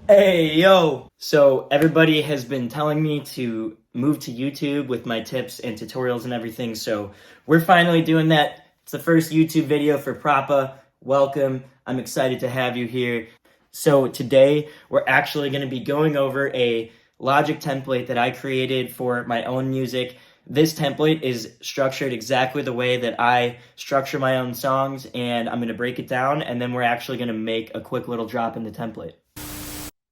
Hey, yo! So everybody has been telling me to move to YouTube with my tips and tutorials and everything, so we're finally doing that. It's the first YouTube video for Proppa. Welcome. I'm excited to have you here. So today we're actually going to be going over a Logic template that I created for my own music. This template is structured exactly the way that I structure my own songs, and I'm going to break it down, and then we're actually going to make a quick little drop in the template.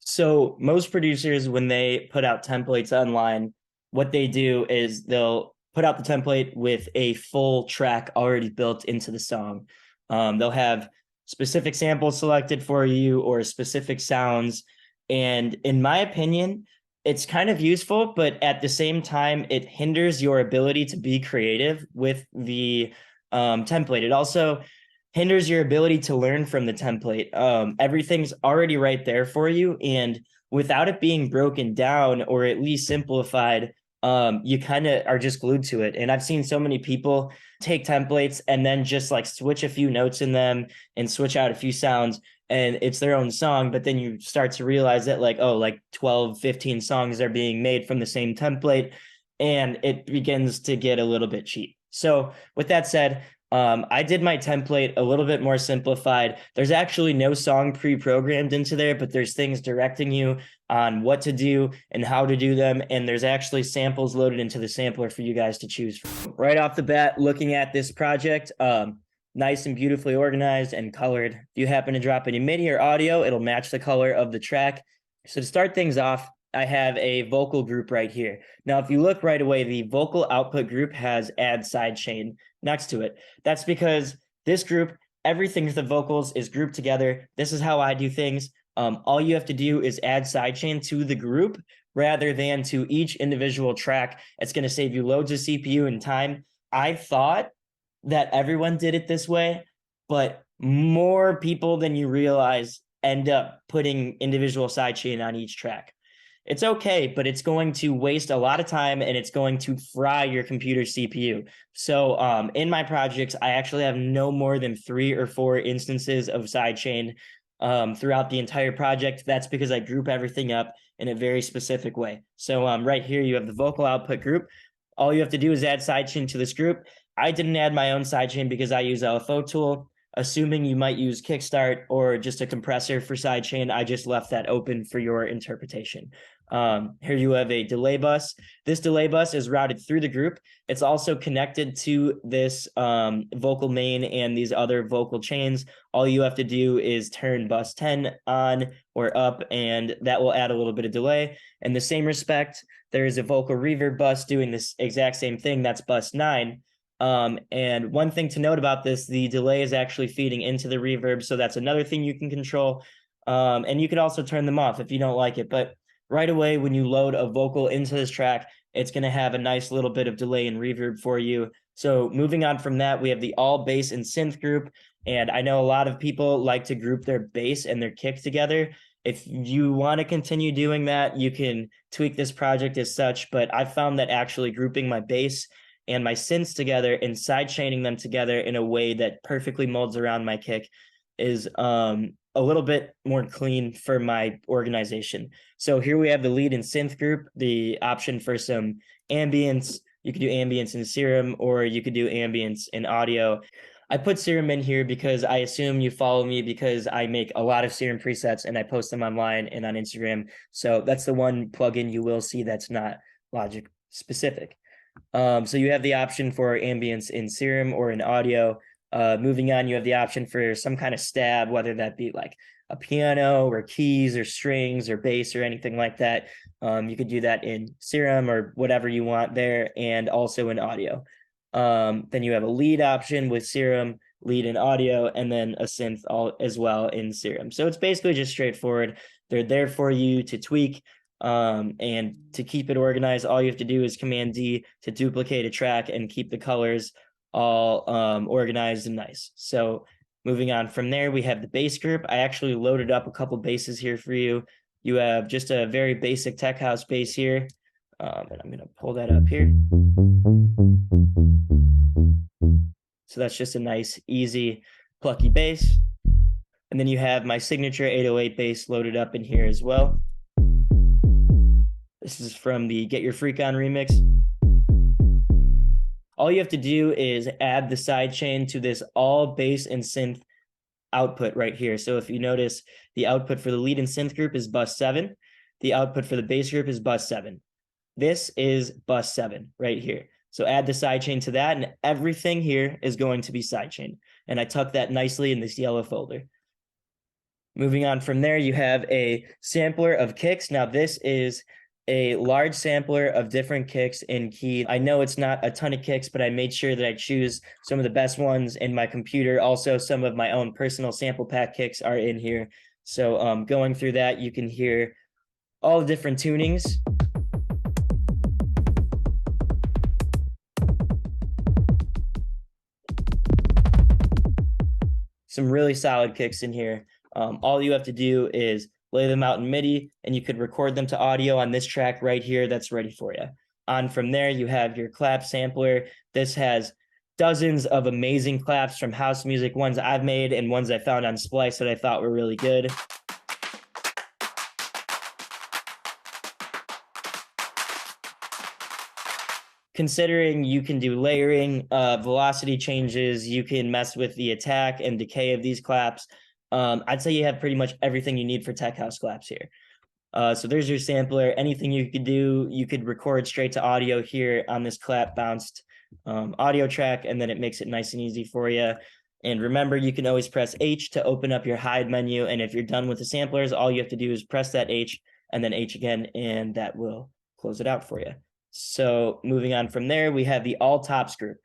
So most producers, when they put out templates online, what they do is they'll put out the template with a full track already built into the song. They'll have specific samples selected for you or specific sounds. And in my opinion, it's kind of useful, but at the same time, it hinders your ability to be creative with the template. It also hinders your ability to learn from the template. Everything's already right there for you, and without it being broken down or at least simplified, you kind of are just glued to it. And I've seen so many people take templates and then just like switch a few notes in them and switch out a few sounds, and it's their own song. But then you start to realize that like, oh, like 12, 15 songs are being made from the same template, and it begins to get a little bit cheap. So with that said, I did my template a little bit more simplified. There's actually no song pre-programmed into there, but there's things directing you on what to do and how to do them. And there's actually samples loaded into the sampler for you guys to choose from. Right off the bat, looking at this project, nice and beautifully organized and colored. If you happen to drop any MIDI or audio, it'll match the color of the track. So to start things off, I have a vocal group right here. Now, if you look right away, the vocal output group has add sidechain next to it. That's because this group, everything with the vocals is grouped together. This is how I do things. All you have to do is add sidechain to the group rather than to each individual track. It's going to save you loads of CPU and time. I thought that everyone did it this way, but more people than you realize end up putting individual sidechain on each track. It's okay, but it's going to waste a lot of time and it's going to fry your computer's CPU. So in my projects, I actually have no more than 3 or 4 instances of sidechain throughout the entire project. That's because I group everything up in a very specific way. So right here, you have the vocal output group. All you have to do is add sidechain to this group. I didn't add my own sidechain because I use LFO tool. Assuming you might use Kickstart or just a compressor for sidechain, I just left that open for your interpretation. Here you have a delay bus. This delay bus is routed through the group. It's also connected to this vocal main and these other vocal chains. All you have to do is turn bus 10 on or up, and that will add a little bit of delay. In the same respect, there is a vocal reverb bus doing this exact same thing. That's bus 9. And one thing to note about this, the delay is actually feeding into the reverb. So that's another thing you can control. And you could also turn them off if you don't like it. But right away, when you load a vocal into this track, it's going to have a nice little bit of delay and reverb for you. So moving on from that, we have the all bass and synth group. And I know a lot of people like to group their bass and their kick together. If you want to continue doing that, you can tweak this project as such. But I've found that actually grouping my bass and my synths together and sidechaining them together in a way that perfectly molds around my kick is a little bit more clean for my organization. So here we have the lead and synth group, the option for some ambience. You could do ambience in Serum, or you could do ambience in audio. I put Serum in here because I assume you follow me because I make a lot of Serum presets and I post them online and on Instagram. So that's the one plugin you will see that's not Logic specific. So you have the option for ambience in Serum or in audio. Moving on, you have the option for some kind of stab, whether that be like a piano or keys or strings or bass or anything like that. You could do that in Serum or whatever you want there, and also in audio. Then you have a lead option with Serum, lead in audio, and then a synth all as well in Serum. So it's basically just straightforward. They're there for you to tweak. And to keep it organized, all you have to do is Command D to duplicate a track and keep the colors all organized and nice. So moving on from there, we have the bass group. I actually loaded up a couple basses here for you. You have just a very basic tech house bass here. And I'm going to pull that up here. So that's just a nice, easy, plucky bass. And then you have my signature 808 bass loaded up in here as well. This is from the Get Your Freak On remix. All you have to do is add the sidechain to this all bass and synth output right here. So if you notice, the output for the lead and synth group is bus 7. The output for the bass group is bus 7. This is bus 7 right here. So add the sidechain to that, and everything here is going to be sidechain. And I tucked that nicely in this yellow folder. Moving on from there, you have a sampler of kicks. Now this is a large sampler of different kicks in key. I know it's not a ton of kicks, but I made sure that I choose some of the best ones in my computer. Also, some of my own personal sample pack kicks are in here. So going through that, you can hear all the different tunings. Some really solid kicks in here. All you have to do is lay them out in MIDI, and you could record them to audio on this track right here that's ready for you. On from there, you have your clap sampler. This has dozens of amazing claps from house music, ones I've made and ones I found on Splice that I thought were really good. Considering you can do layering, velocity changes, you can mess with the attack and decay of these claps. I'd say you have pretty much everything you need for tech house claps here. So there's your sampler. Anything you could do, you could record straight to audio here on this clap bounced audio track, and then it makes it nice and easy for you. And remember, you can always press H to open up your hide menu. And if you're done with the samplers, all you have to do is press that H and then H again, and that will close it out for you. So moving on from there, we have the all tops group.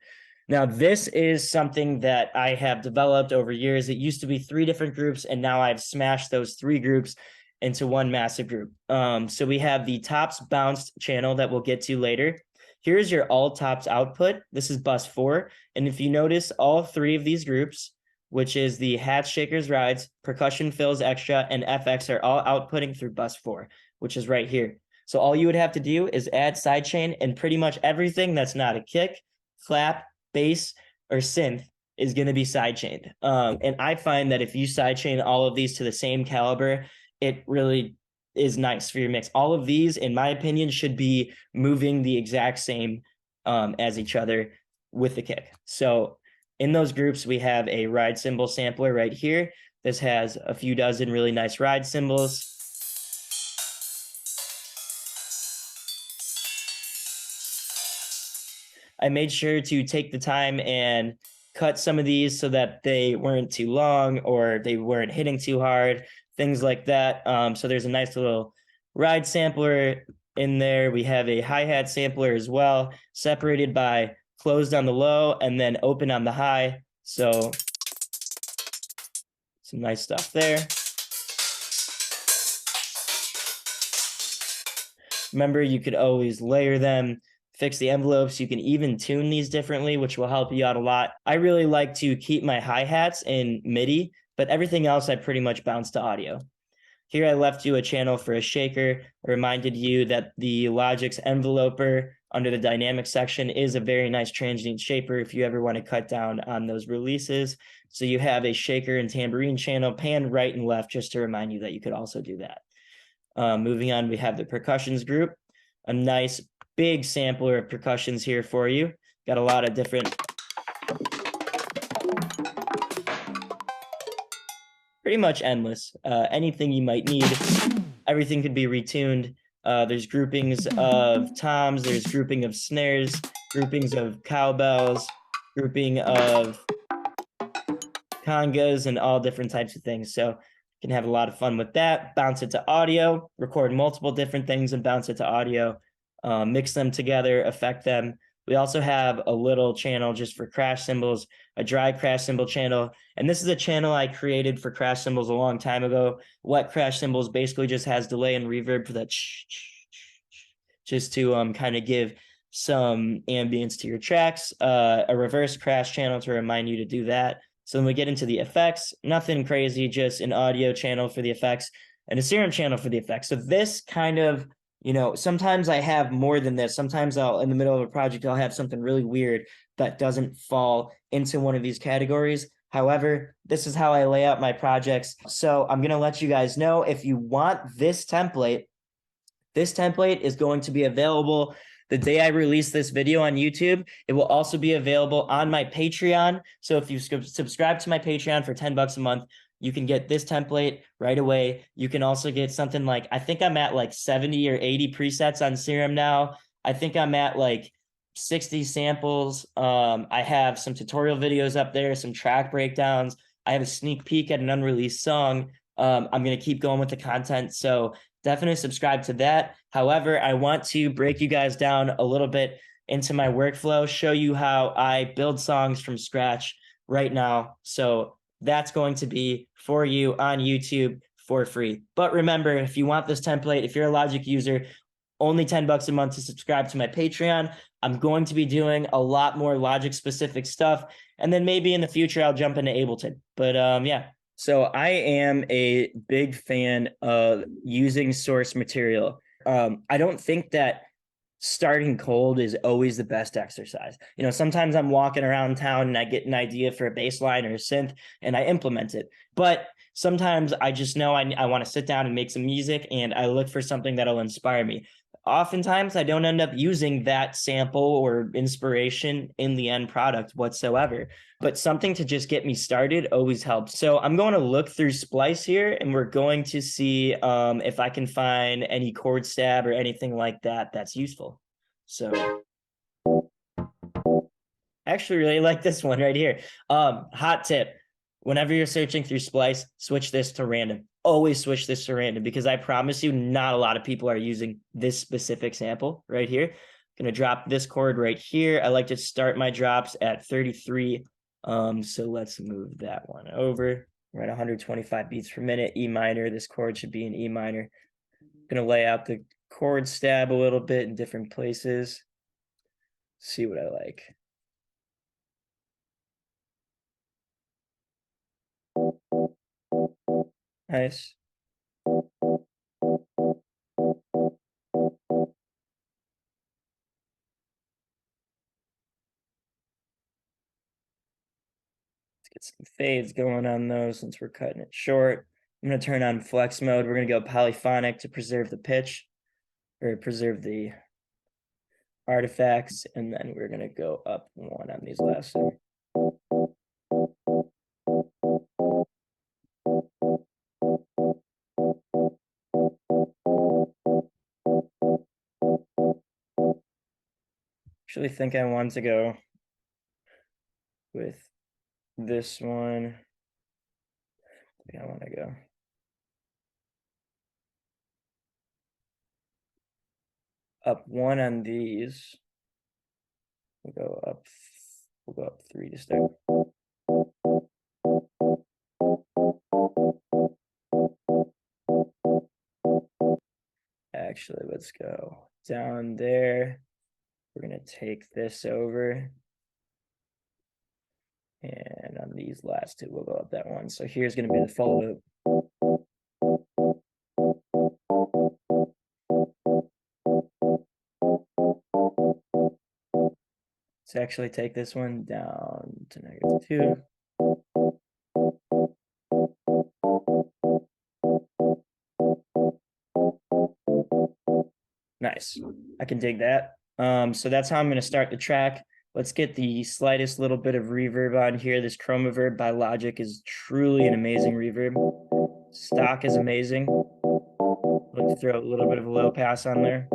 Now, this is something that I have developed over years. It used to be 3 different groups, and now I've smashed those 3 groups into one massive group. So we have the tops bounced channel that we'll get to later. Here's your all tops output. This is bus 4. And if you notice, all 3 of these groups, which is the hats, shakers, rides, percussion, fills, extra, and FX, are all outputting through bus 4, which is right here. So all you would have to do is add sidechain, and pretty much everything that's not a kick, clap, bass, or synth is going to be sidechained. And I find that if you sidechain all of these to the same caliber, it really is nice for your mix. All of these, in my opinion, should be moving the exact same as each other with the kick. So in those groups, we have a ride cymbal sampler right here. This has a few dozen really nice ride cymbals. I made sure to take the time and cut some of these so that they weren't too long or they weren't hitting too hard, things like that. So there's a nice little ride sampler in there. We have a hi-hat sampler as well, separated by closed on the low and then open on the high. So some nice stuff there. Remember, you could always layer them, fix the envelopes. You can even tune these differently, which will help you out a lot. I really like to keep my hi-hats in MIDI, but everything else I pretty much bounce to audio. Here I left you a channel for a shaker. I reminded you that the Logic's enveloper under the dynamic section is a very nice transient shaper if you ever want to cut down on those releases. So you have a shaker and tambourine channel, pan right and left, just to remind you that you could also do that. Moving on, we have the percussions group, a nice big sampler of percussions here for you. Got a lot of different, pretty much endless. Anything you might need, everything could be retuned. There's groupings of toms, there's grouping of snares, groupings of cowbells, grouping of congas, and all different types of things. So you can have a lot of fun with that. Bounce it to audio, record multiple different things and bounce it to audio. Mix them together, affect them. We also have a little channel just for crash cymbals, a dry crash cymbal channel. And this is a channel I created for crash cymbals a long time ago. Wet crash cymbals basically just has delay and reverb for that just to kind of give some ambience to your tracks. A reverse crash channel to remind you to do that. So when we get into the effects, nothing crazy, just an audio channel for the effects and a serum channel for the effects. So this kind of, you know, sometimes I have more than this. Sometimes I'll, in the middle of a project, I'll have something really weird that doesn't fall into one of these categories. However, this is how I lay out my projects. So I'm going to let you guys know if you want this template is going to be available the day I release this video on YouTube. It will also be available on my Patreon. So if you subscribe to my Patreon for 10 bucks a month, you can get this template right away. You can also get something like, I think I'm at like 70 or 80 presets on Serum now. I think I'm at like 60 samples. I have some tutorial videos up there, some track breakdowns. I have a sneak peek at an unreleased song. I'm going to keep going with the content. So definitely subscribe to that. However, I want to break you guys down a little bit into my workflow, show you how I build songs from scratch right now. So that's going to be for you on YouTube for free. But remember, if you want this template, if you're a Logic user, only 10 bucks a month to subscribe to my Patreon. I'm going to be doing a lot more Logic specific stuff. And then maybe in the future, I'll jump into Ableton. But yeah. So I am a big fan of using source material. I don't think that starting cold is always the best exercise. You know, sometimes I'm walking around town and I get an idea for a bass line or a synth and I implement it. But sometimes I just know I want to sit down and make some music and I look for something that'll inspire me. Oftentimes, I don't end up using that sample or inspiration in the end product whatsoever, but something to just get me started always helps. So I'm going to look through Splice here and we're going to see if I can find any chord stab or anything like that that's useful. So I actually really like this one right here. Hot tip. Whenever you're searching through Splice, switch this to random. Always switch this to random because I promise you, not a lot of people are using this specific sample right here. Gonna drop this chord right here. I like to start my drops at 33. So let's move that one over. We're at 125 beats per minute, E minor. This chord should be in E minor. Gonna lay out the chord stab a little bit in different places. See what I like. Nice. Get some fades going on those since we're cutting it short. I'm going to turn on flex mode. We're going to go polyphonic to preserve the pitch or preserve the artifacts. And then we're going to go up one on these last two. Actually think I want to go with this one. I think I want to go up one on these. We'll go up three to start. Actually, let's go down there. We're going to take this over. And on these last two, we'll go up that one. So here's going to be the full loop. Let's actually take this one down to -2. Nice. I can dig that. So that's how I'm going to start the track. Let's get the slightest little bit of reverb on here. This Chroma Verb by Logic is truly an amazing reverb. Stock is amazing. I'd like to throw a little bit of a low pass on there.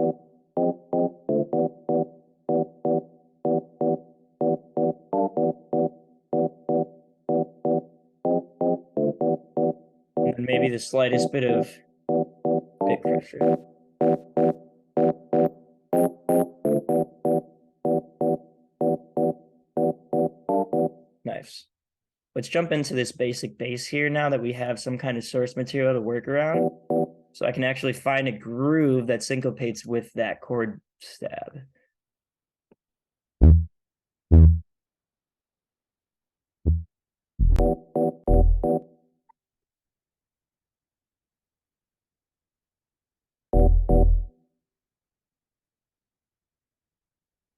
And maybe the slightest bit of bit crusher. Nice. Let's jump into this basic bass here now that we have some kind of source material to work around. So I can actually find a groove that syncopates with that chord stab.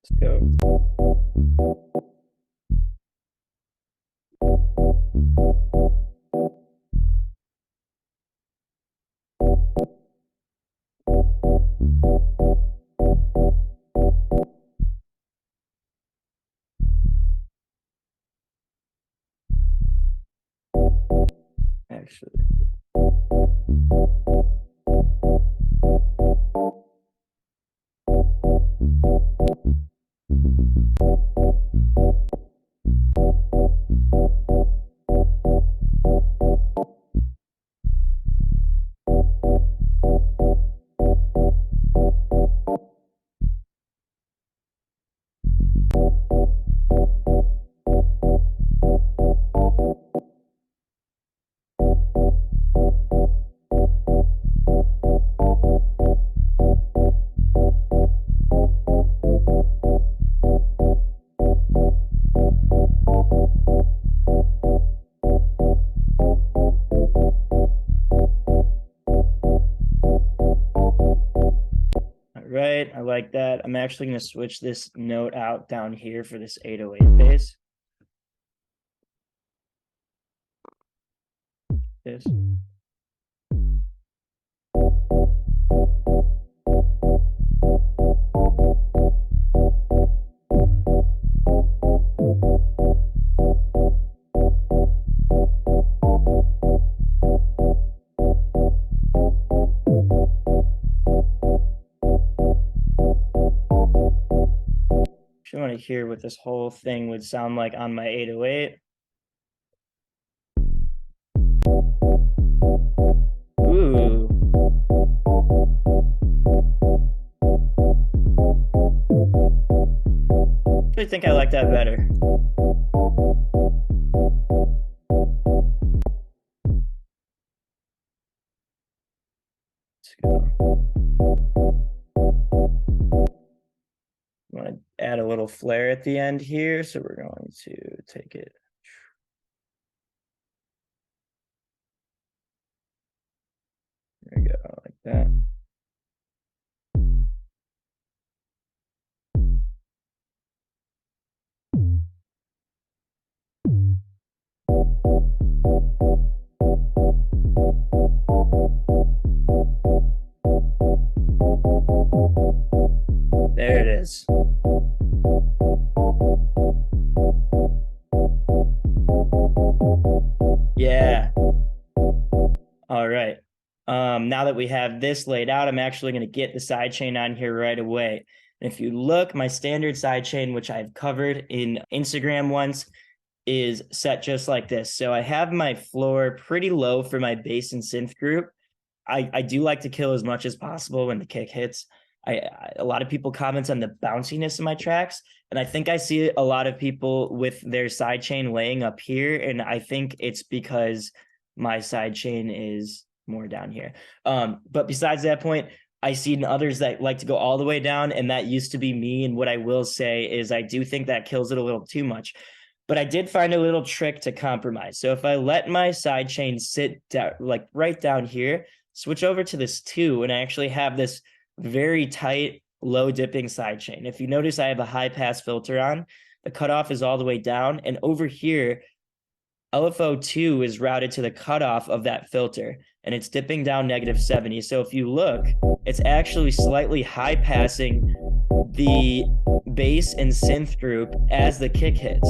Let's go. Actually. Right, I like that. I'm actually going to switch this note out down here for this 808 bass. This. I want to hear what this whole thing would sound like on my 808. Ooh. I think I like that better. Let's go. I want to add a little flare at the end here, so we're going to take it. There we go, like that. There it is. Yeah. All right. Now that we have this laid out, I'm actually going to get the sidechain on here right away. And if you look, my standard sidechain, which I've covered in Instagram once, is set just like this. So I have my floor pretty low for my bass and synth group. I do like to kill as much as possible when the kick hits. A lot of people comment on the bounciness of my tracks, and I think I see a lot of people with their sidechain laying up here, and I think it's because my sidechain is more down here. But besides that point, I see others that like to go all the way down, and that used to be me. And what I will say is I do think that kills it a little too much. But I did find a little trick to compromise. So if I let my sidechain sit down, like right down here, switch over to this 2, and I actually have this very tight, low dipping sidechain. If you notice, I have a high pass filter on. The cutoff is all the way down. And over here, LFO2 is routed to the cutoff of that filter, and it's dipping down -70. So if you look, it's actually slightly high passing the bass and synth group as the kick hits.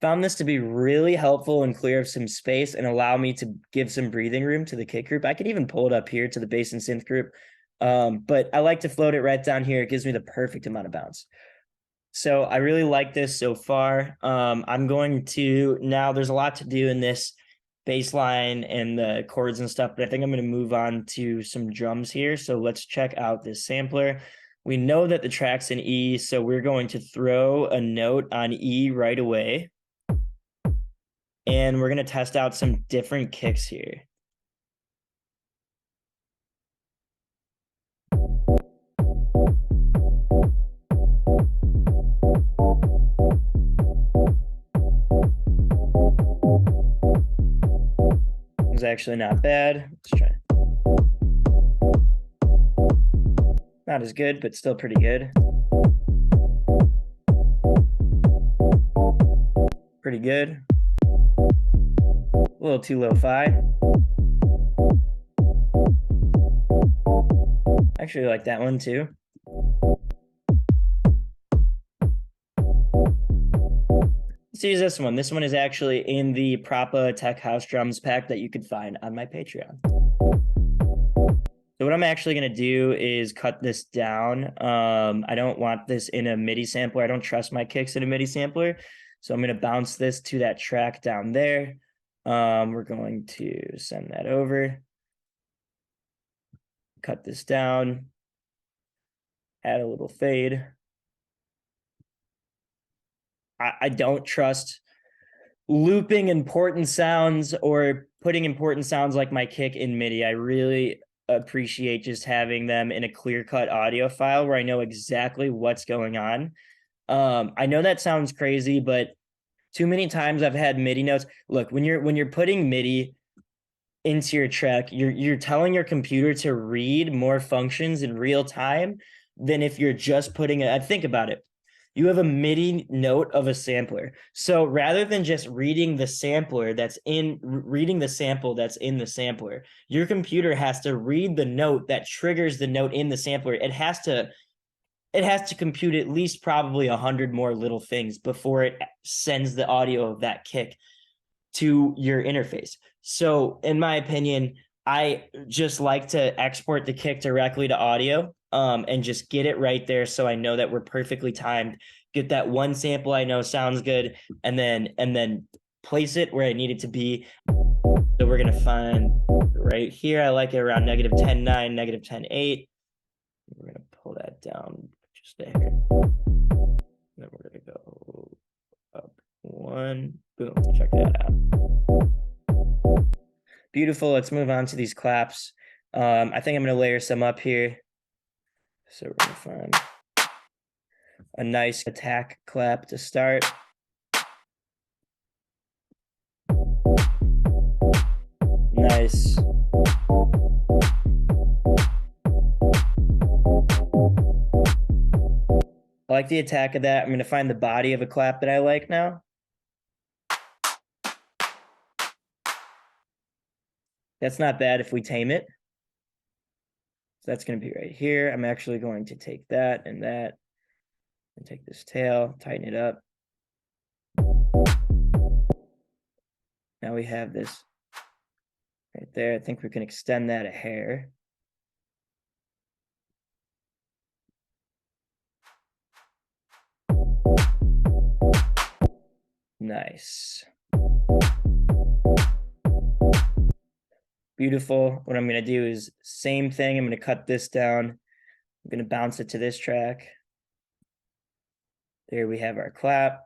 Found this to be really helpful and clear of some space and allow me to give some breathing room to the kick group. I could even pull it up here to the bass and synth group, but I like to float it right down here. It gives me the perfect amount of bounce. So I really like this so far. I'm going to, now there's a lot to do in this bass line and the chords and stuff, but I think I'm going to move on to some drums here. So let's check out this sampler. We know that the track's in E, so we're going to throw a note on E right away. And we're going to test out some different kicks here. It's actually not bad. Let's try. Not as good, but still pretty good. pretty good. A little too lo-fi. Actually, I like that one too. Let's use this one. This one is actually in the Proppa Tech House Drums pack that you could find on my Patreon. So what I'm actually going to do is cut this down. I don't want this in a MIDI sampler. I don't trust my kicks in a MIDI sampler. So I'm going to bounce this to that track down there. We're going to send that over. Cut this down. Add a little fade. I don't trust looping important sounds or putting important sounds like my kick in MIDI. I really appreciate just having them in a clear-cut audio file where I know exactly what's going on. I know that sounds crazy, but too many times I've had MIDI notes. Look, when you're putting MIDI into your track, you're telling your computer to read more functions in real time than if you're just putting it. Think about it. You have a MIDI note of a sampler. So rather than just reading the sample that's in the sampler, your computer has to read the note that triggers the note in the sampler. It has to compute at least probably 100 more little things before it sends the audio of that kick to your interface. So in my opinion, I just like to export the kick directly to audio and just get it right there so I know that we're perfectly timed. Get that one sample I know sounds good, and then place it where I need it to be. So we're gonna find right here. I like it around -10.9, -10.8. We're gonna pull that down just a hair. Then we're gonna go up one. Boom. Check that out. Beautiful. Let's move on to these claps. I think I'm gonna layer some up here. So we're gonna find a nice attack clap to start. Nice. I like the attack of that. I'm gonna find the body of a clap that I like now. That's not bad if we tame it. So that's gonna be right here. I'm actually going to take that and take this tail, tighten it up. Now we have this right there. I think we can extend that a hair. Nice. Beautiful. What I'm going to do is same thing. I'm going to cut this down. I'm going to bounce it to this track. There we have our clap.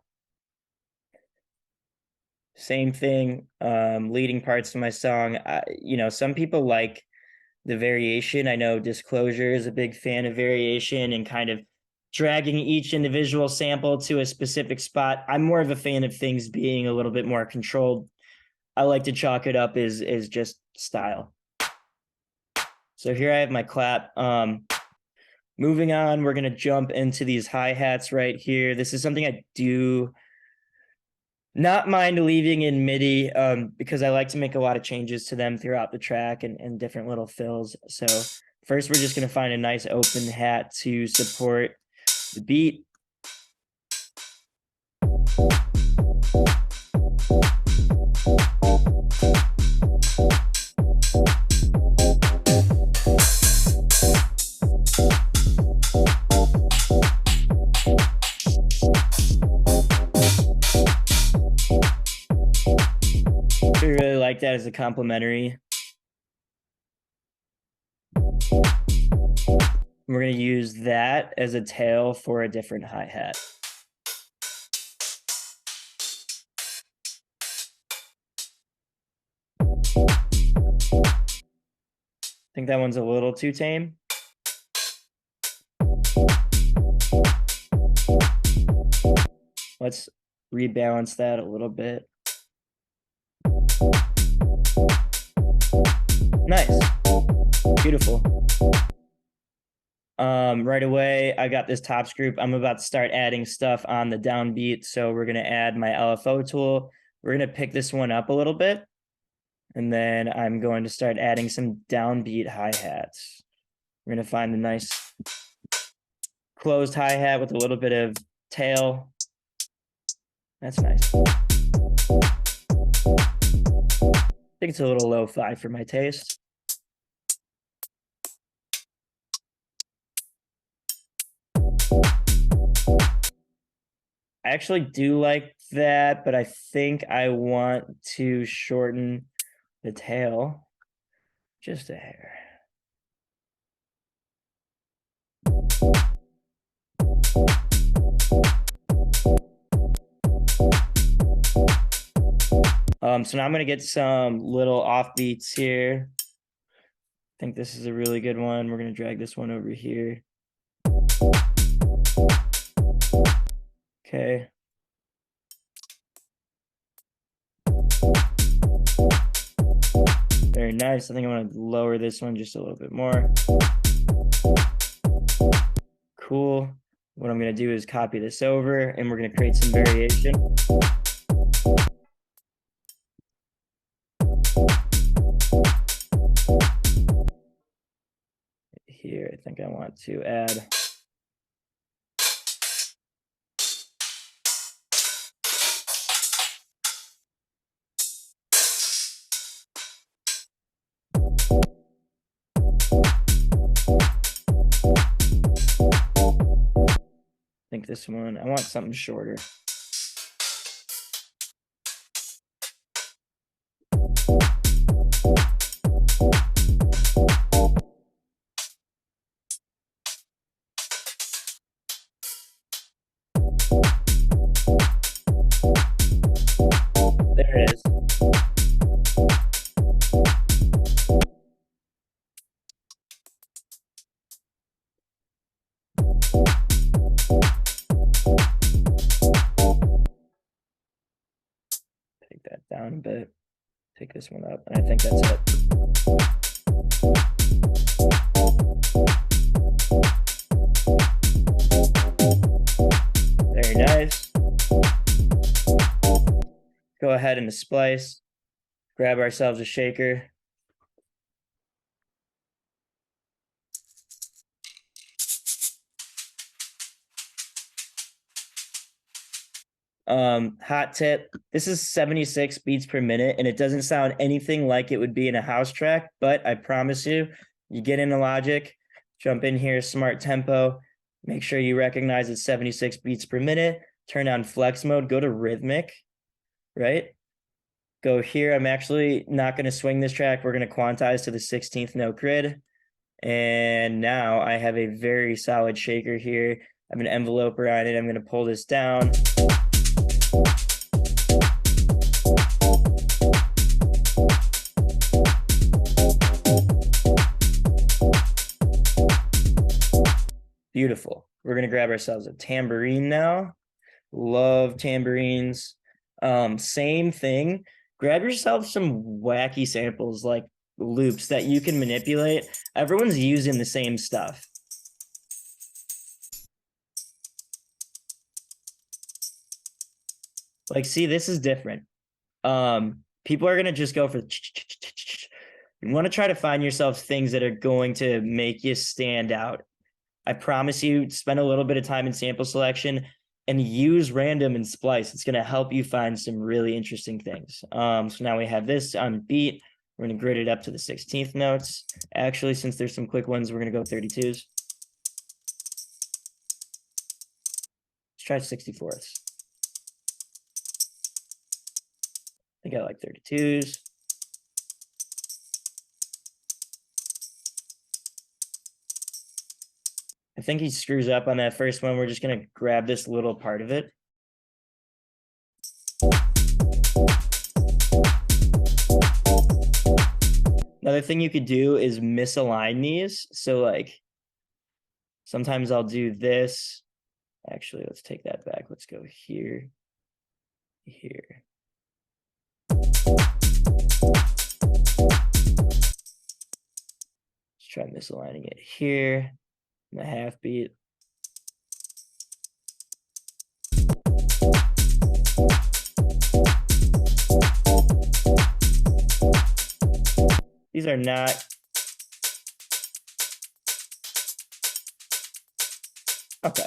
Same thing, leading parts of my song. Some people like the variation. I know Disclosure is a big fan of variation and kind of dragging each individual sample to a specific spot. I'm more of a fan of things being a little bit more controlled. I like to chalk it up as just style. So here I have my clap. Moving on, we're going to jump into these hi-hats right here. This is something I do not mind leaving in MIDI because I like to make a lot of changes to them throughout the track and different little fills. So first, we're just going to find a nice open hat to support the beat. I really like that as a complimentary. We're going to use that as a tail for a different hi-hat. I think that one's a little too tame. Let's rebalance that a little bit. Nice. Beautiful. Right away, I got this tops group. I'm about to start adding stuff on the downbeat. So we're gonna add my LFO tool. We're gonna pick this one up a little bit. And then I'm going to start adding some downbeat hi-hats. We're gonna find a nice closed hi-hat with a little bit of tail. That's nice. I think it's a little lo-fi for my taste. I actually do like that, but I think I want to shorten the tail just a hair. So now I'm gonna get some little offbeats here. I think this is a really good one. We're gonna drag this one over here. Okay. Very nice. I think I'm gonna lower this one just a little bit more. Cool. What I'm gonna do is copy this over and we're gonna create some variation. Here, I think I want to add I think this one, I want something shorter. There it is. Take that down a bit. Take this one up, and I think that's it. Very nice. Go ahead and splice. Grab ourselves a shaker. Hot tip, this is 76 beats per minute and it doesn't sound anything like it would be in a house track, but I promise you, you get into Logic, jump in here, smart tempo, make sure you recognize it's 76 beats per minute, turn on flex mode, go to rhythmic, right? Go here. I'm actually not going to swing this track. We're going to quantize to the 16th note grid. And now I have a very solid shaker here. I have an enveloper on it. I'm going to pull this down. Beautiful. We're going to grab ourselves a tambourine now. Love tambourines. Same thing. Grab yourself some wacky samples like loops that you can manipulate. Everyone's using the same stuff. Like, see, this is different. People are gonna just go for you want to try to find yourself things that are going to make you stand out. I promise you, spend a little bit of time in sample selection and use random and splice. It's going to help you find some really interesting things. So now we have this on beat. We're going to grid it up to the 16th notes. Actually, since there's some quick ones, we're going to go 32s. Let's try 64ths. I think I like 32s. I think he screws up on that first one. We're just going to grab this little part of it. Another thing you could do is misalign these. So like sometimes I'll do this. Actually, let's take that back. Let's go here, here. Let's try misaligning it here. The half beat. These are not. Okay.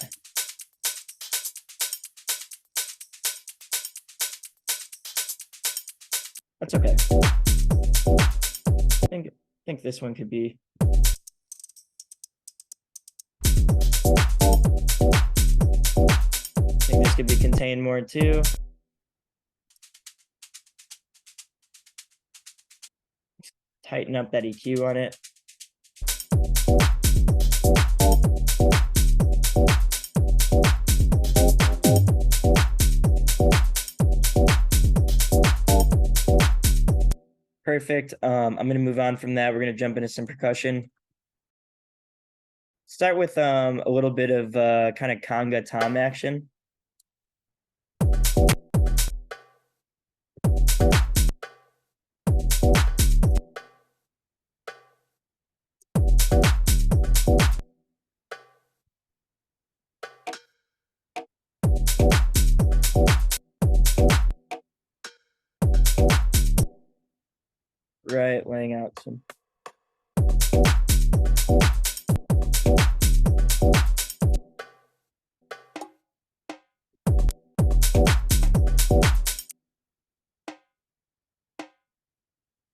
That's okay. I think this one could be. I think this could be contained more too. Tighten up that EQ on it. Perfect. I'm going to move on from that. We're going to jump into some percussion. Start with a little bit of kind of conga tom action. Right, laying out some.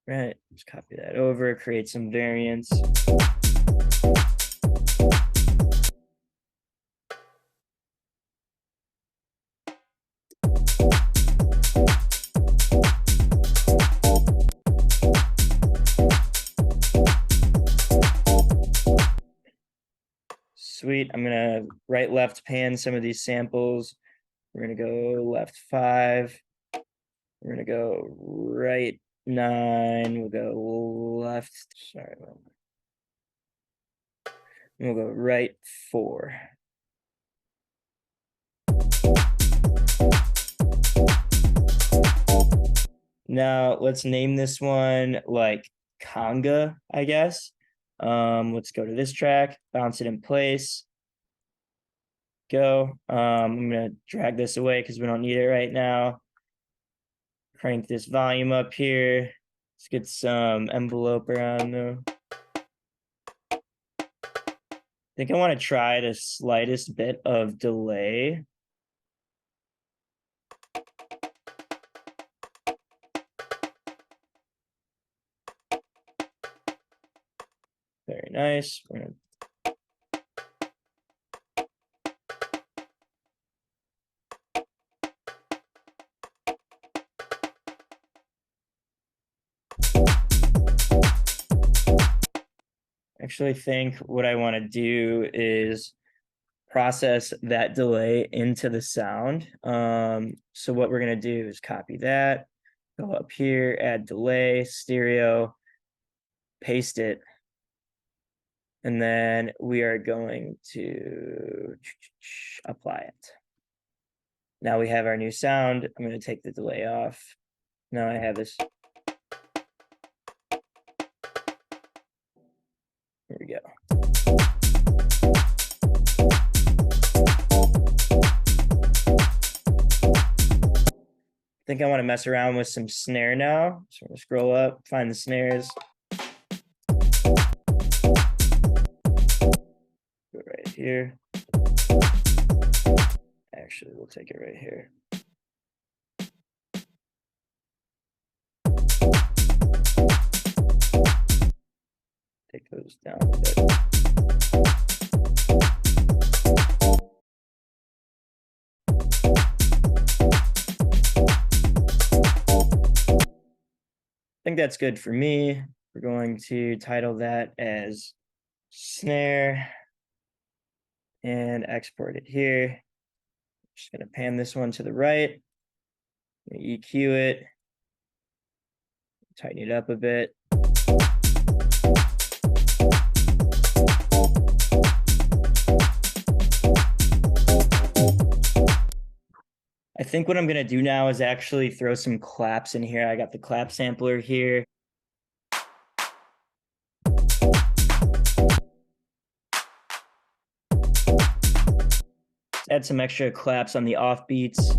Right, just copy that over, create some variance. Sweet. I'm gonna right left pan some of these samples. We're gonna go left 5. We're gonna go right 9. We'll go left. Sorry. We'll go right 4. Now let's name this one like conga, I guess. Let's go to this track, bounce it in place. Go. I'm gonna drag this away because we don't need it right now. Crank this volume up here. Let's get some envelope around though. I think I want to try the slightest bit of delay. Very nice. We're gonna actually think what I want to do is process that delay into the sound. So what we're going to do is copy that, go up here, add delay, stereo, paste it, and then we are going to apply it. Now we have our new sound. I'm going to take the delay off. Now I have this. Here we go. I think I want to mess around with some snare now. So I'm going to scroll up, find the snares. Go right here. Actually, we'll take it right here. Take those down a bit. I think that's good for me. We're going to title that as snare and export it here. Just going to pan this one to the right, EQ it, tighten it up a bit. I think what I'm going to do now is actually throw some claps in here. I got the clap sampler here. add some extra claps on the off beats.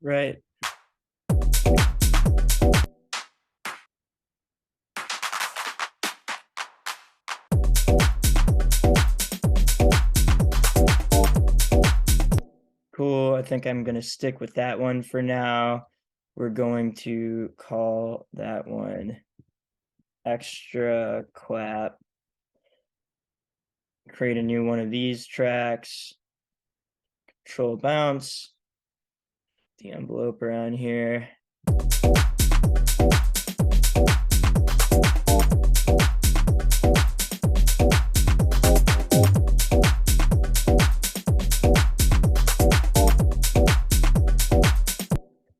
Right. Cool. I think I'm going to stick with that one for now. We're going to call that one extra clap. Create a new one of these tracks. Control bounce. The envelope around here.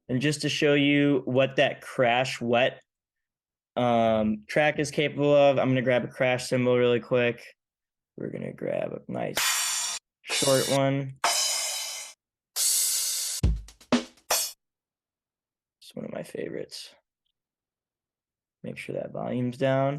And just to show you what that crash wet track is capable of, I'm going to grab a crash cymbal really quick. We're going to grab a nice short one. It's one of my favorites. Make sure that volume's down.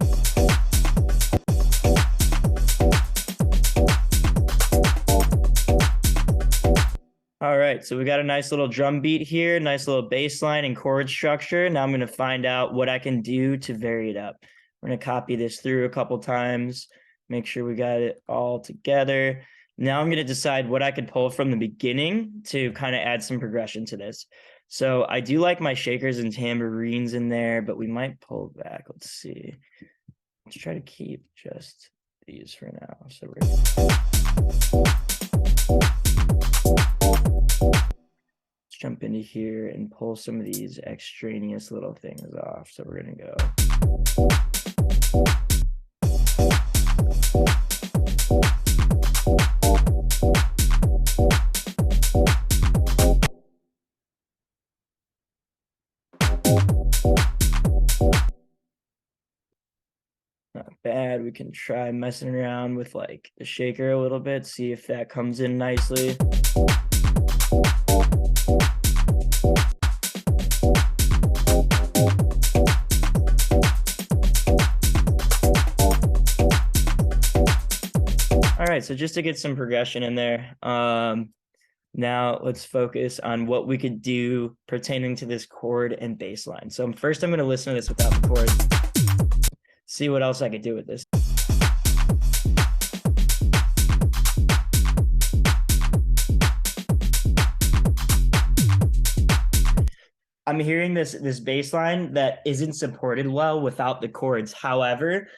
All right, so we got a nice little drum beat here, nice little bass line and chord structure. Now I'm going to find out what I can do to vary it up. We're going to copy this through a couple times, make sure we got it all together. Now I'm going to decide what I could pull from the beginning to kind of add some progression to this. So I do like my shakers and tambourines in there, but we might pull back. Let's see. Let's try to keep just these for now. So we're let's jump into here and pull some of these extraneous little things off. So we're going to go. Not bad. We can try messing around with like the shaker a little bit, see if that comes in nicely. All right, so just to get some progression in there, now let's focus on what we could do pertaining to this chord and bass line. So first I'm going to listen to this without the chord, see what else I could do with this. I'm hearing this bass line that isn't supported well without the chords. However,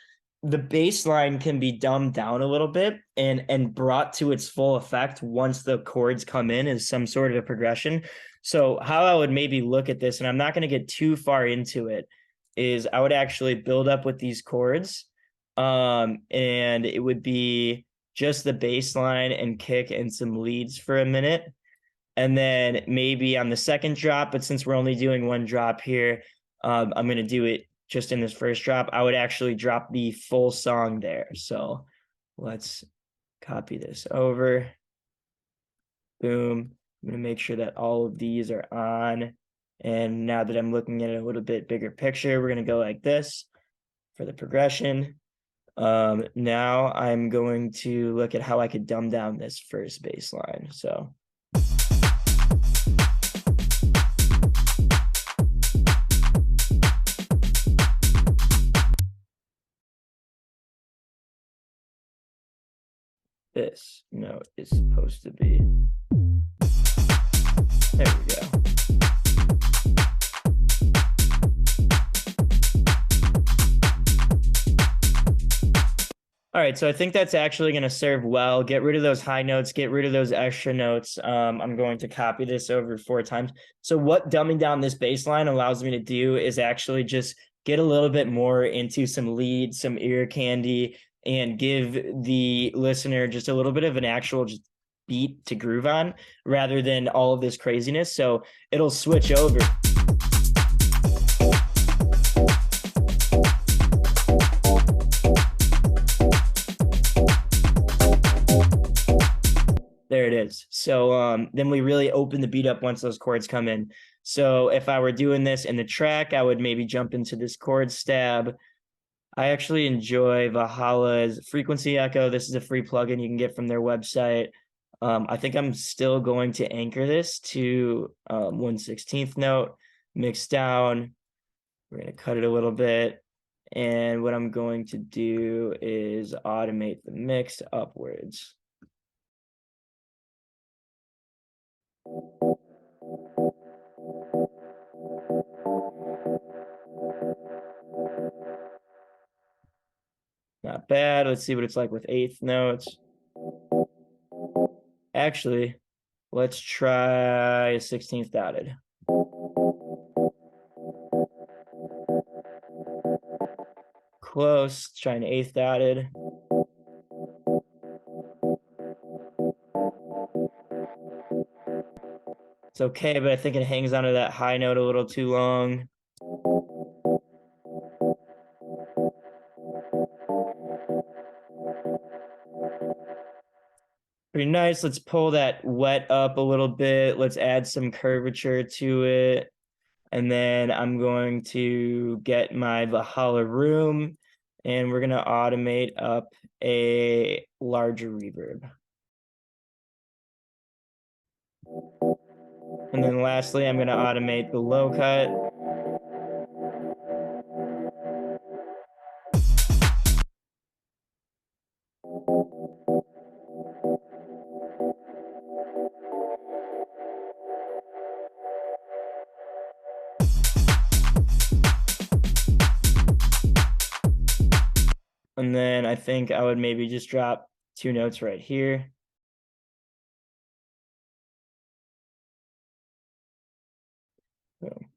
the bass line can be dumbed down a little bit and brought to its full effect once the chords come in as some sort of a progression. So how I would maybe look at this, and I'm not going to get too far into it, is I would actually build up with these chords, and it would be just the bass line and kick and some leads for a minute. And then maybe on the second drop, but since we're only doing one drop here, I'm going to do it just in this first drop. I would actually drop the full song there. So let's copy this over. Boom. I'm going to make sure that all of these are on. And now that I'm looking at a little bit bigger picture, we're going to go like this for the progression. Now I'm going to look at how I could dumb down this first bass line. So this note is supposed to be, there we go. All right, so I think that's actually going to serve well. Get rid of those high notes, get rid of those extra notes. I'm going to copy this over 4 times. So what dumbing down this bass line allows me to do is actually just get a little bit more into some lead, some ear candy, and give the listener just a little bit of an actual just beat to groove on rather than all of this craziness. So it'll switch over. There it is. So then we really open the beat up once those chords come in. So if I were doing this in the track, I would maybe jump into this chord stab. I actually enjoy Valhalla's frequency echo. This is a free plugin you can get from their website. I think I'm still going to anchor this to 1/16th note, mix down. We're going to cut it a little bit. And what I'm going to do is automate the mix upwards. Not bad. Let's see what it's like with eighth notes. Actually, let's try a 16th dotted. Close. Try an eighth dotted. It's okay, but I think it hangs onto that high note a little too long. Pretty nice. Let's pull that wet up a little bit. Let's add some curvature to it. And then I'm going to get my Valhalla room and we're going to automate up a larger reverb. And then lastly, I'm going to automate the low cut. And then I think I would maybe just drop 2 notes right here. Boom.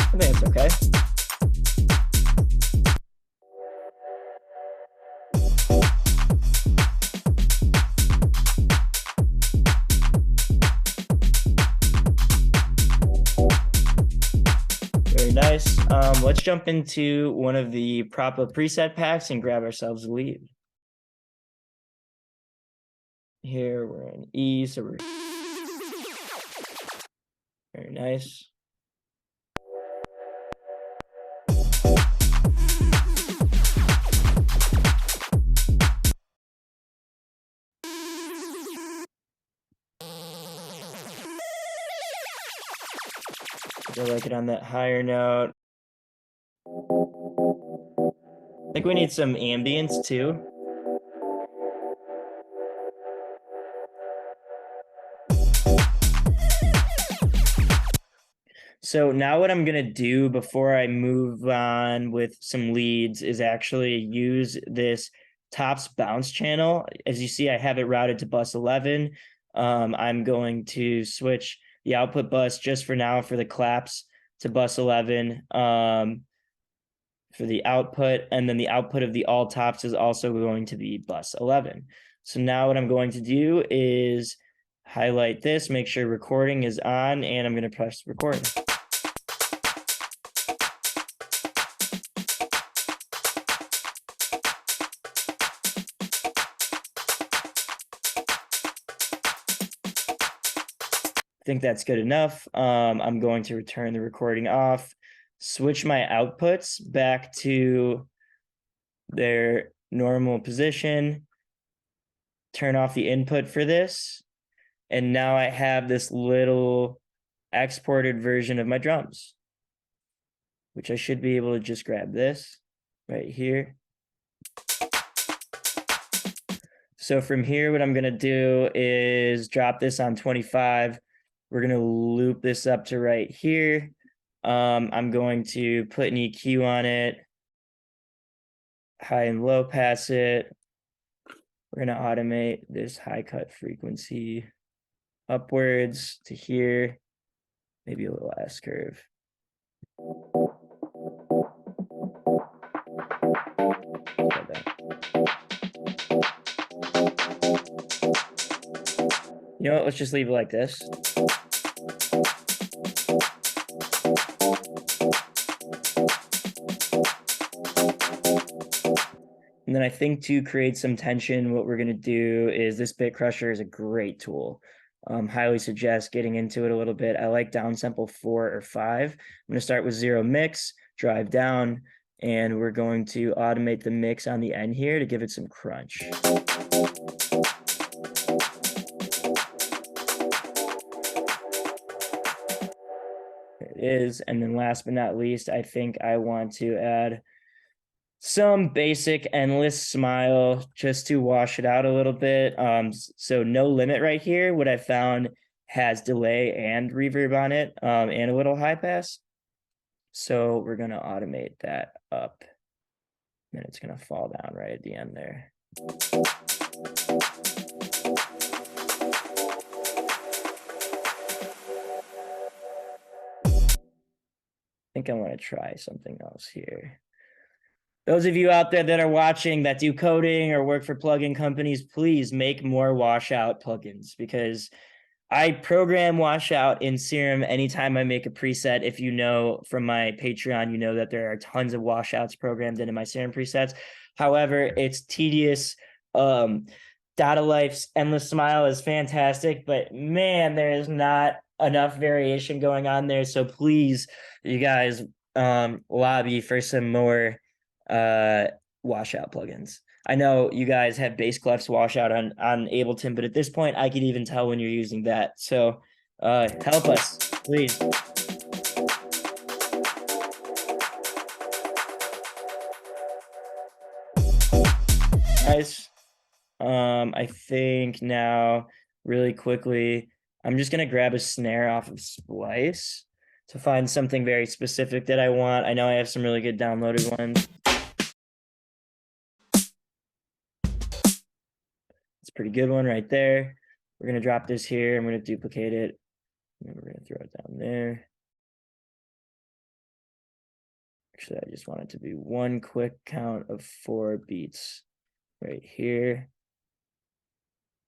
I think it's okay. Very nice. Let's jump into one of the Proppa preset packs and grab ourselves a lead. Here we're in E, so we're very nice. I like it on that higher note. I think we need some ambience too. So now what I'm going to do before I move on with some leads is actually use this tops bounce channel. As you see, I have it routed to bus 11. I'm going to switch the output bus just for now for the claps to bus 11 for the output. And then the output of the all tops is also going to be bus 11. So now what I'm going to do is highlight this, make sure recording is on, and I'm going to press record. I think that's good enough. I'm going to return the recording off, switch my outputs back to their normal position, turn off the input for this, and now I have this little exported version of my drums, which I should be able to just grab this right here. So from here, what I'm gonna do is drop this on 25. We're gonna loop this up to right here. I'm going to put an EQ on it, high and low pass it. We're gonna automate this high cut frequency upwards to here, maybe a little S curve. You know what? Let's just leave it like this. And then I think to create some tension, what we're going to do is this bit crusher is a great tool. Highly suggest getting into it a little bit. I like downsample 4 or 5. I'm going to start with 0 mix, drive down, and we're going to automate the mix on the end here to give it some crunch. There it is. And then last but not least, I think I want to add some basic endless smile just to wash it out a little bit. So no limit right here, what I found has delay and reverb on it, and a little high pass. So we're gonna automate that up. And it's gonna fall down right at the end there. I think I want to try something else here. Those of you out there that are watching that do coding or work for plugin companies, please make more washout plugins, because I program washout in Serum anytime I make a preset. If you know from my Patreon, you know that there are tons of washouts programmed into my Serum presets. However, it's tedious. Data Life's Endless Smile is fantastic, but man, there is not enough variation going on there. So please, you guys, lobby for some more washout plugins. I know you guys have bass clefs washout on Ableton, but at this point, I could even tell when you're using that. So help us, please. Guys, I think now really quickly, I'm just gonna grab a snare off of Splice to find something very specific that I want. I know I have some really good downloaded ones. It's a pretty good one right there. We're gonna drop this here. I'm gonna duplicate it. And we're gonna throw it down there. Actually, I just want it to be one quick count of 4 beats right here.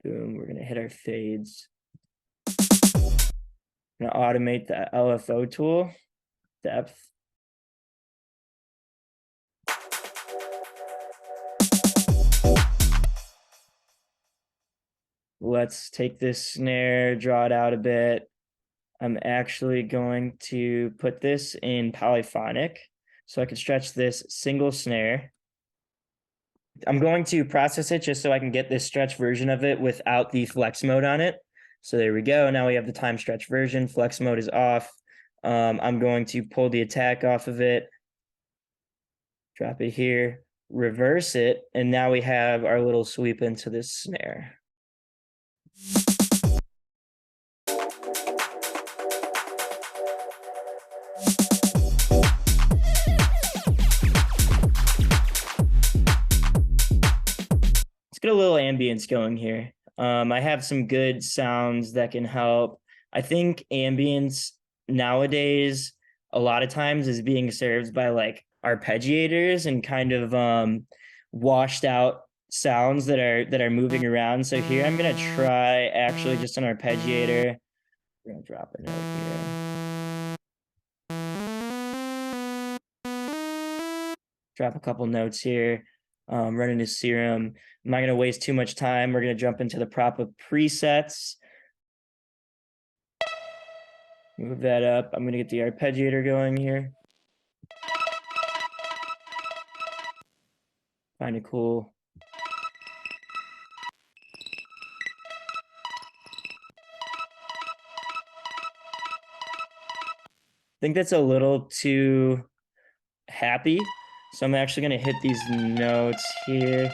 Boom, we're gonna hit our fades. I'm gonna automate the LFO tool, depth. Let's take this snare, draw it out a bit. I'm actually going to put this in polyphonic so I can stretch this single snare. I'm going to process it just so I can get this stretch version of it without the flex mode on it. So there we go. Now we have the time stretch version. Flex mode is off. I'm going to pull the attack off of it, drop it here, reverse it, and now we have our little sweep into this snare. Let's get a little ambience going here. I have some good sounds that can help. I think ambience nowadays a lot of times is being served by like arpeggiators and kind of washed out sounds that are moving around. So here I'm gonna try actually just an arpeggiator. We're gonna drop a note here. Drop a couple notes here. Run into Serum. I'm not going to waste too much time. We're going to jump into the Proppa presets. Move that up. I'm going to get the arpeggiator going here. Find it cool. I think that's a little too happy. So I'm actually going to hit these notes here.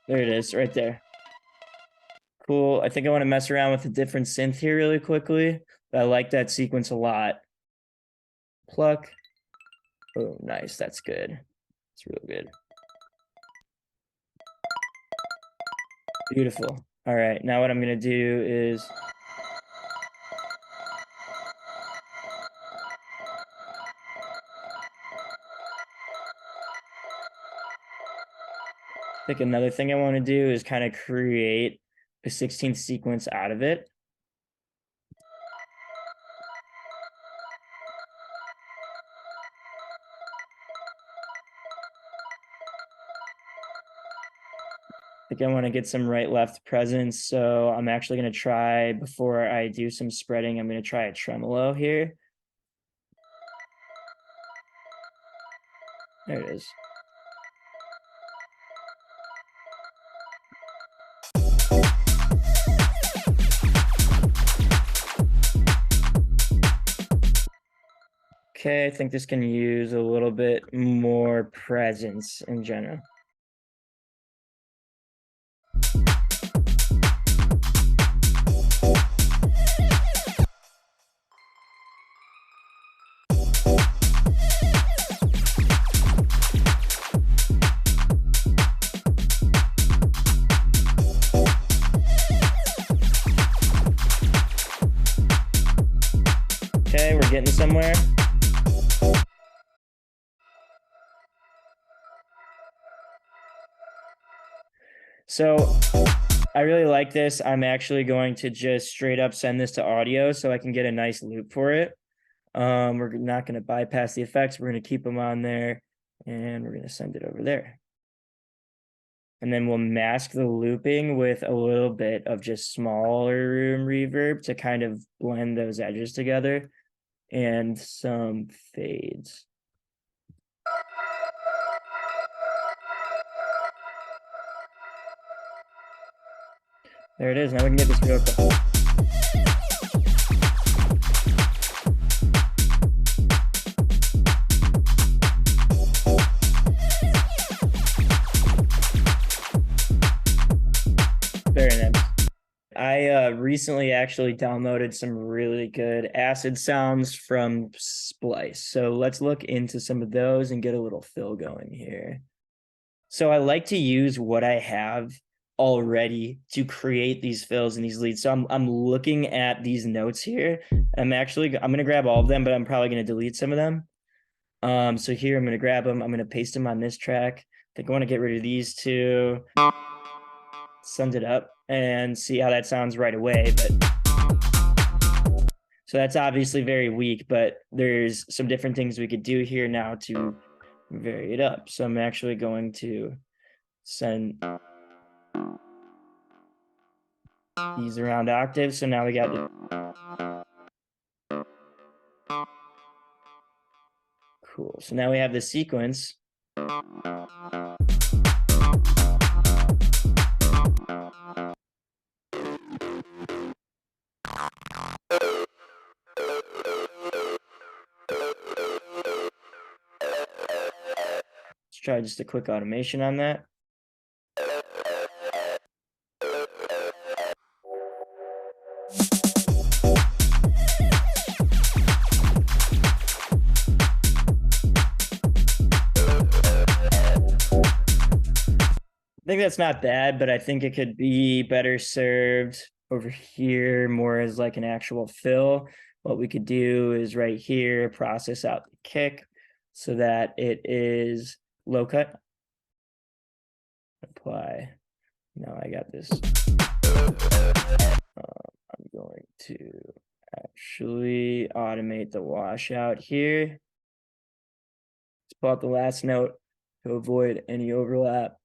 There it is, right there. Cool. I think I want to mess around with a different synth here really quickly. But I like that sequence a lot. Pluck. Oh, nice. That's good. It's real good. Beautiful. All right. Now what I'm going to do is I think another thing I want to do is kind of create a 16th sequence out of it. I think I want to get some right-left presence, so I'm actually going to try, before I do some spreading, I'm going to try a tremolo here. There it is. Okay, I think this can use a little bit more presence in general. Okay, we're getting somewhere. So I really like this. I'm actually going to just straight up send this to audio so I can get a nice loop for it. We're not going to bypass the effects. We're going to keep them on there, and we're going to send it over there. And then we'll mask the looping with a little bit of just smaller room reverb to kind of blend those edges together, and some fades. There it is. Now we can get this real quick. Very nice. I recently actually downloaded some really good acid sounds from Splice. So let's look into some of those and get a little fill going here. So I like to use what I have already to create these fills and these leads. So I'm looking at these notes here. I'm going to grab all of them, but I'm probably going to delete some of them. So here I'm going to grab them. I'm going to paste them on this track. I think I want to get rid of these two. Send it up and see how that sounds right away. But so that's obviously very weak, but there's some different things we could do here now to vary it up. So I'm actually going to send these around octaves. So now we got cool. So now we have the sequence. Let's try just a quick automation on that. I think that's not bad, but I think it could be better served over here more as like an actual fill. What we could do is right here, process out the kick so that it is low cut. Apply. Now I got this. I'm going to actually automate the washout here. Let's pull out the last note to avoid any overlap.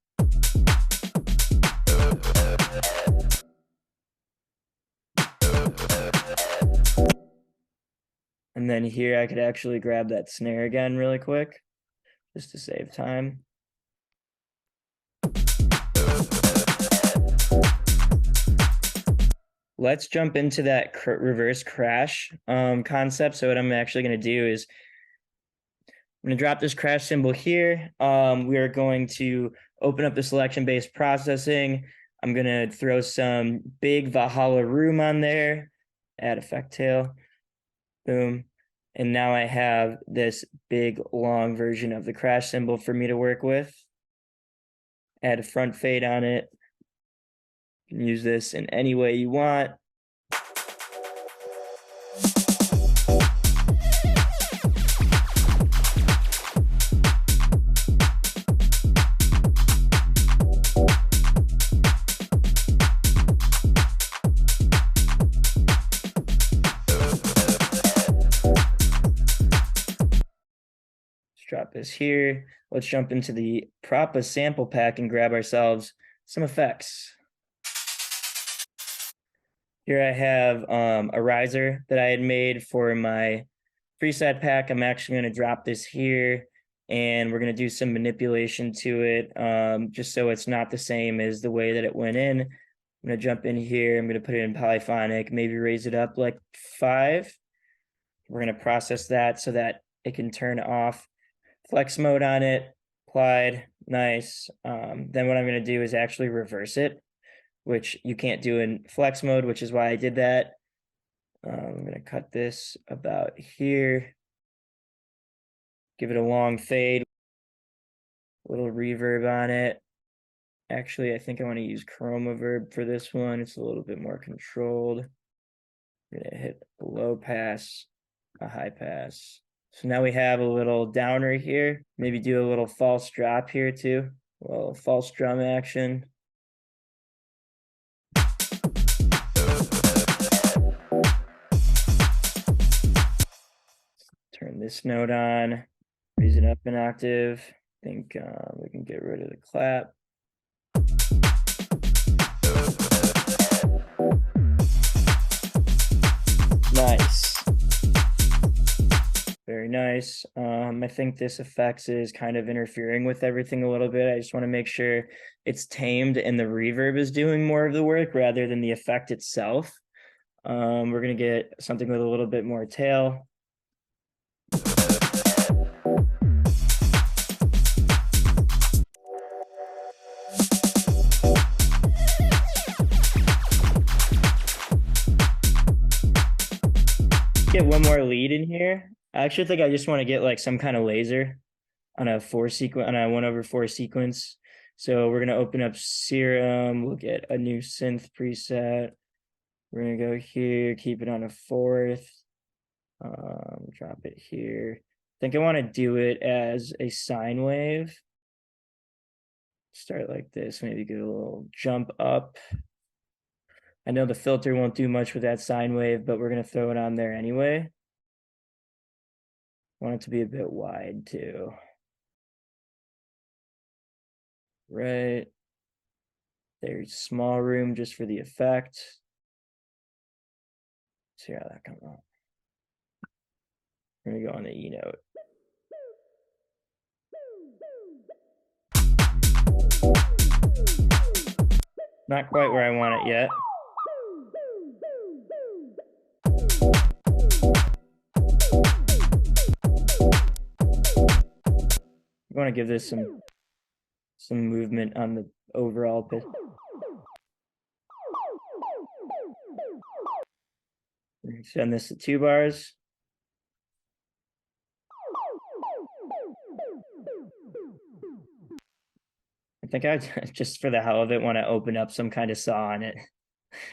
And then here I could actually grab that snare again really quick, just to save time. Let's jump into that reverse crash concept. So what I'm actually going to do is I'm going to drop this crash symbol here. We are going to open up the selection-based processing. I'm gonna throw some big Valhalla room on there, add effect tail, boom. And now I have this big long version of the crash cymbal for me to work with. Add a front fade on it. You can use this in any way you want. Drop this here. Let's jump into the Proppa sample pack and grab ourselves some effects. Here I have a riser that I had made for my preset pack. I'm actually going to drop this here and we're going to do some manipulation to it just so it's not the same as the way that it went in. I'm going to jump in here. I'm going to put it in polyphonic, maybe raise it up like 5. We're going to process that so that it can turn off. Flex mode on it, applied, nice. Then what I'm going to do is actually reverse it, which you can't do in flex mode, which is why I did that. I'm going to cut this about here, give it a long fade, a little reverb on it. Actually, I think I want to use chroma verb for this one. It's a little bit more controlled. I'm going to hit a low pass, a high pass. So now we have a little downer here. Maybe do a little false drop here too. A little false drum action. Turn this note on, raise it up an octave. I think we can get rid of the clap. Nice. Very nice. I think this effects is kind of interfering with everything a little bit. I just want to make sure it's tamed and the reverb is doing more of the work rather than the effect itself. We're going to get something with a little bit more tail. Get one more lead in here. I actually think I just want to get like some kind of laser on a 1/4 sequence. So we're gonna open up Serum. We'll get a new synth preset. We're gonna go here, keep it on a 4th. Drop it here. I think I want to do it as a sine wave. Start like this, maybe get a little jump up. I know the filter won't do much with that sine wave, but we're gonna throw it on there anyway. I want it to be a bit wide too. Right. There's small room just for the effect. See how that comes out. We're gonna go on the E note. Not quite where I want it yet. I want to give this some movement on the overall pitch. Send this to 2 bars. I think I just for the hell of it want to open up some kind of saw on it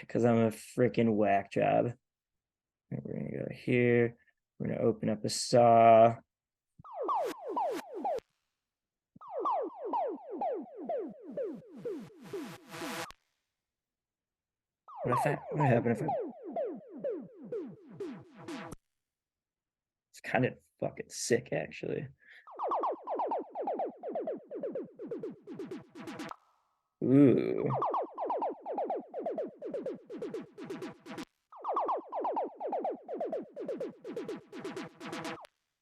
because I'm a freaking whack job. And we're gonna go here. We're gonna open up a saw. What happened if I... It's kind of fucking sick, actually. Ooh.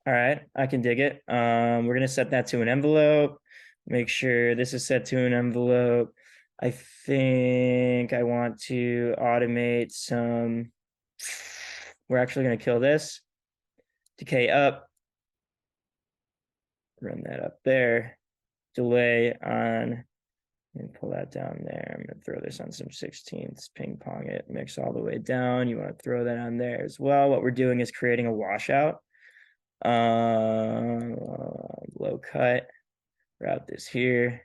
All right, I can dig it. We're gonna set that to an envelope. Make sure this is set to an envelope. I think I want to automate some. We're actually gonna kill this. Decay up. Run that up there. Delay on And pull that down there. I'm going to throw this on some 16ths, ping pong it, mix all the way down. You want to throw that on there as well. What we're doing is creating a washout. Low cut, route this here.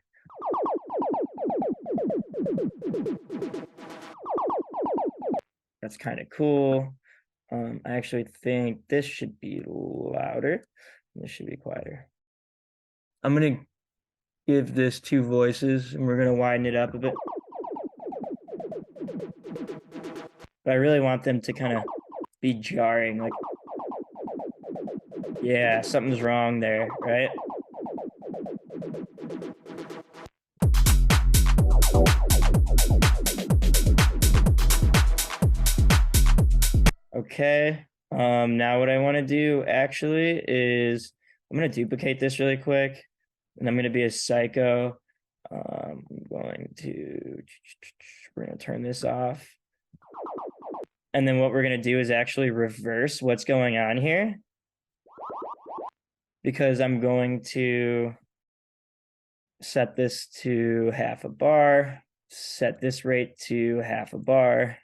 That's kind of cool. I actually think this should be louder. This should be quieter. I'm going to give this 2 voices and we're going to widen it up a bit. But I really want them to kind of be jarring, like, yeah, something's wrong there, right? Okay, now what I want to do actually is I'm going to duplicate this really quick, and I'm going to be a psycho. We're going to turn this off. And then what we're going to do is actually reverse what's going on here, because I'm going to set this to 1/2 bar, set this rate to 1/2 bar.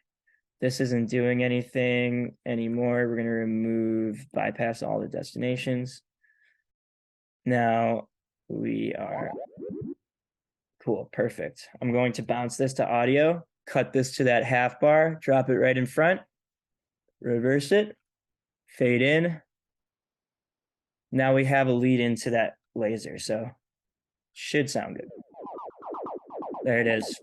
This isn't doing anything anymore. We're going to remove, bypass all the destinations. Now we are cool. Perfect. I'm going to bounce this to audio, cut this to that 1/2 bar, drop it right in front, reverse it, fade in. Now we have a lead into that laser, so should sound good. There it is.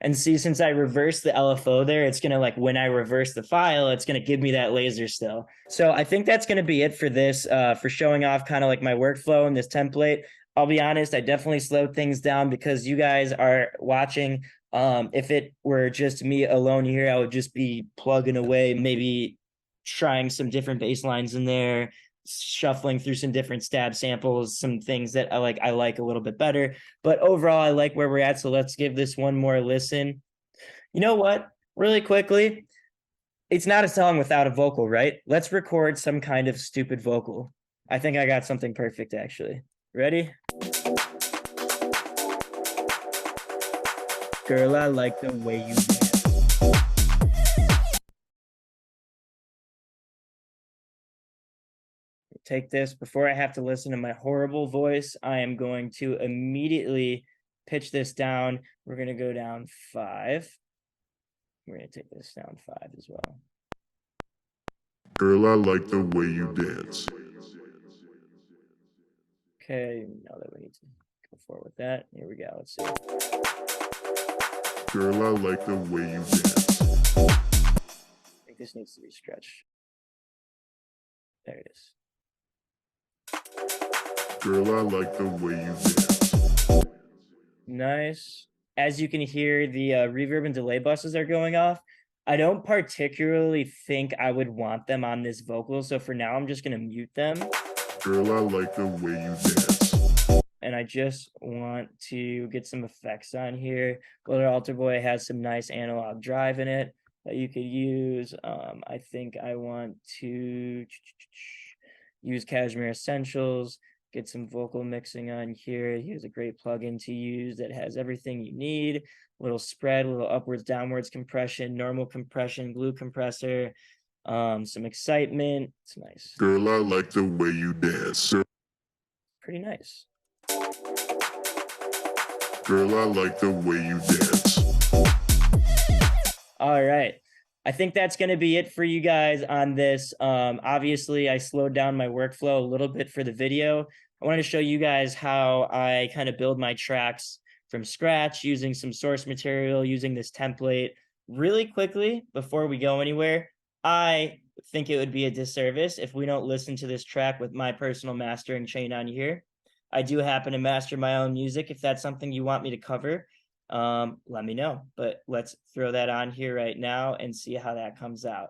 And see, since I reversed the LFO there, it's going to, like, when I reverse the file, it's going to give me that laser still. So I think that's going to be it for this, for showing off kind of like my workflow and this template. I'll be honest, I definitely slowed things down because you guys are watching. If it were just me alone here, I would just be plugging away, maybe trying some different bass lines in there, shuffling through some different stab samples, some things that I like a little bit better. But overall, I like where we're at. So let's give this one more listen. You know what? Really quickly, it's not a song without a vocal, right? Let's record some kind of stupid vocal. I think I got something perfect, actually. Ready? Girl, I like the way you dance. Take this. Before I have to listen to my horrible voice, I am going to immediately pitch this down. We're going to go down 5. We're going to take this down 5 as well. Girl, I like the way you dance. Okay, now that we need to go forward with that. Here we go. Let's see. Girl, I like the way you dance. I think this needs to be stretched. There it is. Girl, I like the way you dance. Nice. As you can hear, the reverb and delay buses are going off. I don't particularly think I would want them on this vocal, so for now I'm just going to mute them. Girl, I like the way you dance. And I just want to get some effects on here. Little Altar Boy has some nice analog drive in it that you could use. I think I want to use Cashmere Essentials, get some vocal mixing on here. Here's a great plugin to use that has everything you need. Little spread, little upwards, downwards compression, normal compression, glue compressor, some excitement. It's nice. Girl, I like the way you dance. Pretty nice. Girl, I like the way you dance. All right. I think that's going to be it for you guys on this. Obviously, I slowed down my workflow a little bit for the video. I wanted to show you guys how I kind of build my tracks from scratch using some source material, using this template really quickly before we go anywhere. I think it would be a disservice if we don't listen to this track with my personal mastering chain on here. I do happen to master my own music. If that's something you want me to cover, let me know. But let's throw that on here right now and see how that comes out.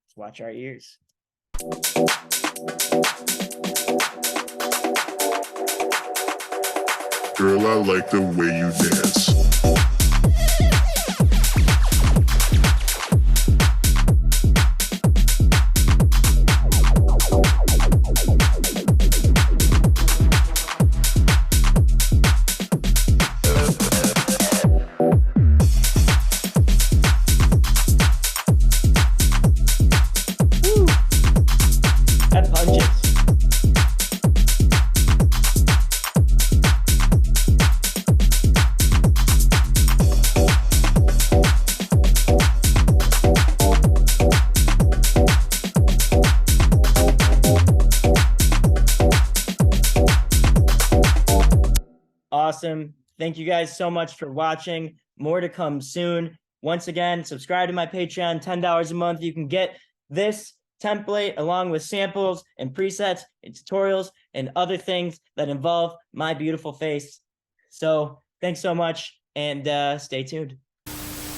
Let's watch our ears. Girl, I like the way you dance. awesome. Thank you guys so much for watching. More to come soon. Once again, subscribe to my Patreon, $10 a month. You can get this template along with samples and presets and tutorials and other things that involve my beautiful face. So thanks so much, and stay tuned.